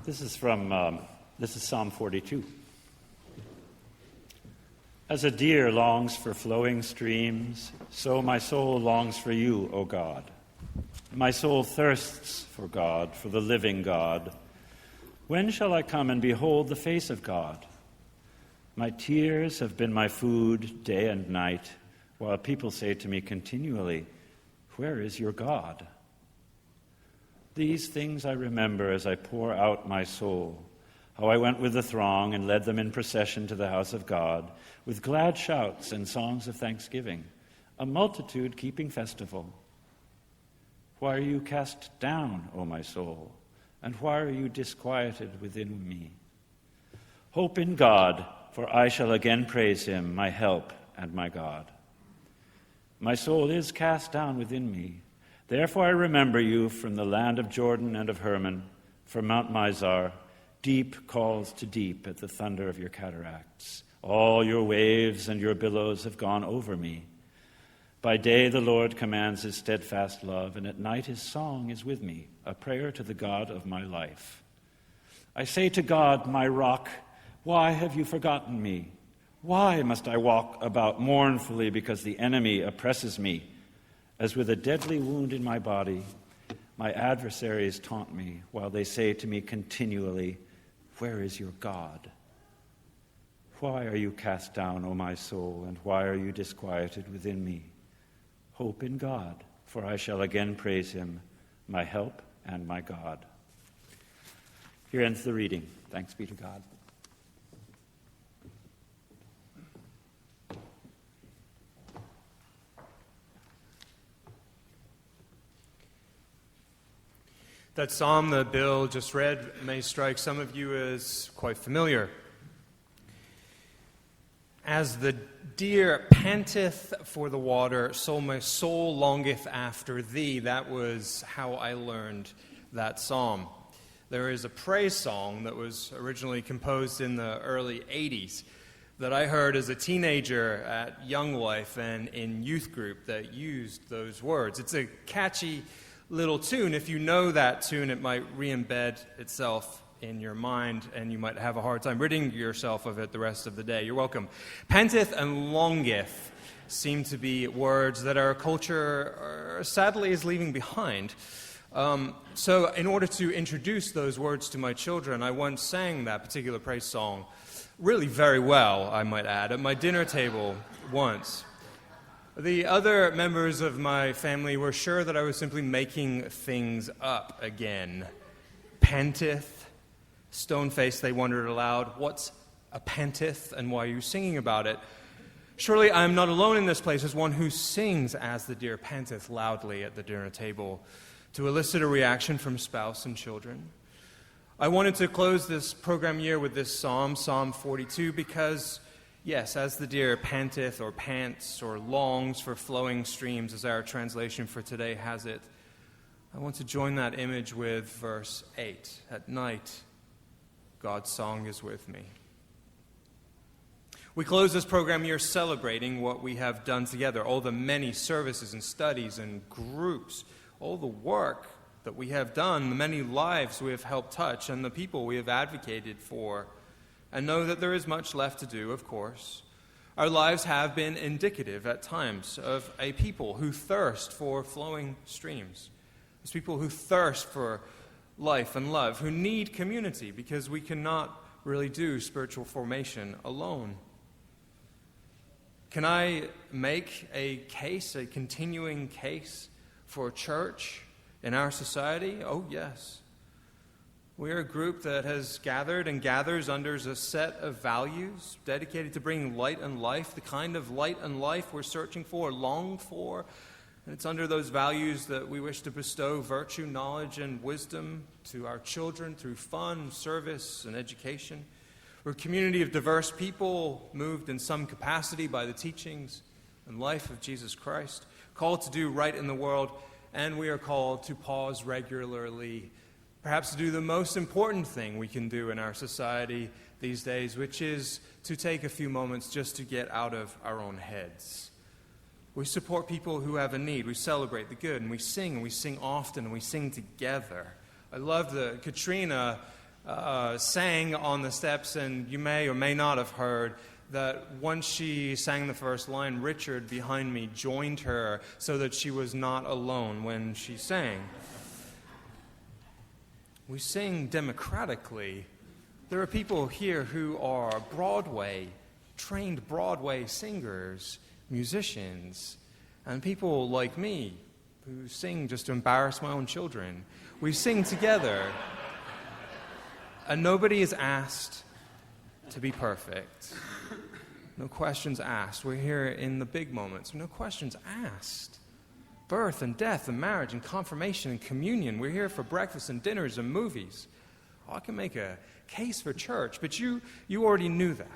This is Psalm 42. As a deer longs for flowing streams, so my soul longs for you, O God. My soul thirsts for God, for the living God. When shall I come and behold the face of God? My tears have been my food day and night, while people say to me continually, "Where is your God?" These things I remember as I pour out my soul, how I went with the throng and led them in procession to the house of God, with glad shouts and songs of thanksgiving, a multitude keeping festival. Why are you cast down, O my soul, and why are you disquieted within me? Hope in God, for I shall again praise him, my help and my God. My soul is cast down within me. Therefore I remember you from the land of Jordan and of Hermon, from Mount Mizar. Deep calls to deep at the thunder of your cataracts. All your waves and your billows have gone over me. By day the Lord commands his steadfast love, and at night his song is with me, a prayer to the God of my life. I say to God, my rock, why have you forgotten me? Why must I walk about mournfully because the enemy oppresses me? As with a deadly wound in my body, my adversaries taunt me, while they say to me continually, "Where is your God?" Why are you cast down, O my soul, and why are you disquieted within me? Hope in God, for I shall again praise him, my help and my God. Here ends the reading. Thanks be to God. That psalm that Bill just read may strike some of you as quite familiar. As the deer panteth for the water, so my soul longeth after thee. That was how I learned that psalm. There is a praise song that was originally composed in the early 80s that I heard as a teenager at Young Life and in youth group that used those words. It's a catchy little tune. If you know that tune, it might re-embed itself in your mind, and you might have a hard time ridding yourself of it the rest of the day. You're welcome. Panteth and longeth seem to be words that our culture sadly is leaving behind. So in order to introduce those words to my children, I once sang that particular praise song really very well, I might add, at my dinner table once. The other members of my family were sure that I was simply making things up again. Panteth, stone-faced, they wondered aloud, what's a panteth and why are you singing about it? Surely I am not alone in this place as one who sings as the deer panteth loudly at the dinner table to elicit a reaction from spouse and children. I wanted to close this program year with this psalm, Psalm 42, because yes, as the deer panteth or pants or longs for flowing streams, as our translation for today has it, I want to join that image with verse 8. At night, God's song is with me. We close this program year celebrating what we have done together, all the many services and studies and groups, all the work that we have done, the many lives we have helped touch, and the people we have advocated for. And know that there is much left to do, of course. Our lives have been indicative at times of a people who thirst for flowing streams. As people who thirst for life and love, who need community because we cannot really do spiritual formation alone. Can I make a case, a continuing case for church in our society? Oh, yes. We are a group that has gathered and gathers under a set of values dedicated to bringing light and life, the kind of light and life we're searching for, long for. And it's under those values that we wish to bestow virtue, knowledge, and wisdom to our children through fun, service, and education. We're a community of diverse people, moved in some capacity by the teachings and life of Jesus Christ, called to do right in the world, and we are called to pause regularly, perhaps to do the most important thing we can do in our society these days, which is to take a few moments just to get out of our own heads. We support people who have a need. We celebrate the good, and we sing often, and we sing together. I love that Katrina sang on the steps, and you may or may not have heard that once she sang the first line, Richard behind me joined her so that she was not alone when she sang. We sing democratically. There are people here who are trained Broadway singers, musicians, and people like me who sing just to embarrass my own children. We sing together, and nobody is asked to be perfect. No questions asked. We're here in the big moments. No questions asked. Birth and death and marriage and confirmation and communion. We're here for breakfast and dinners and movies. Oh, I can make a case for church, but you already knew that.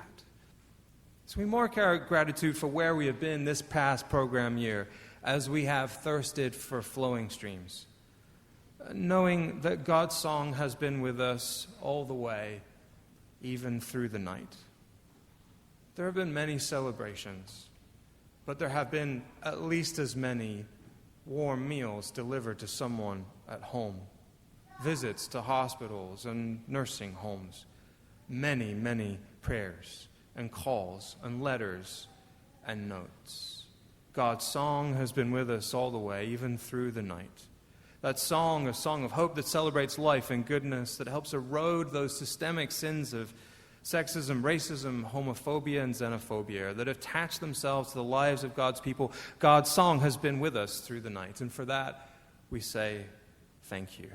So we mark our gratitude for where we have been this past program year as we have thirsted for flowing streams, knowing that God's song has been with us all the way, even through the night. There have been many celebrations, but there have been at least as many warm meals delivered to someone at home, visits to hospitals and nursing homes, many, many prayers and calls and letters and notes. God's song has been with us all the way, even through the night. That song, a song of hope that celebrates life and goodness, that helps erode those systemic sins of sexism, racism, homophobia, and xenophobia that attach themselves to the lives of God's people. God's song has been with us through the night, and for that we say thank you.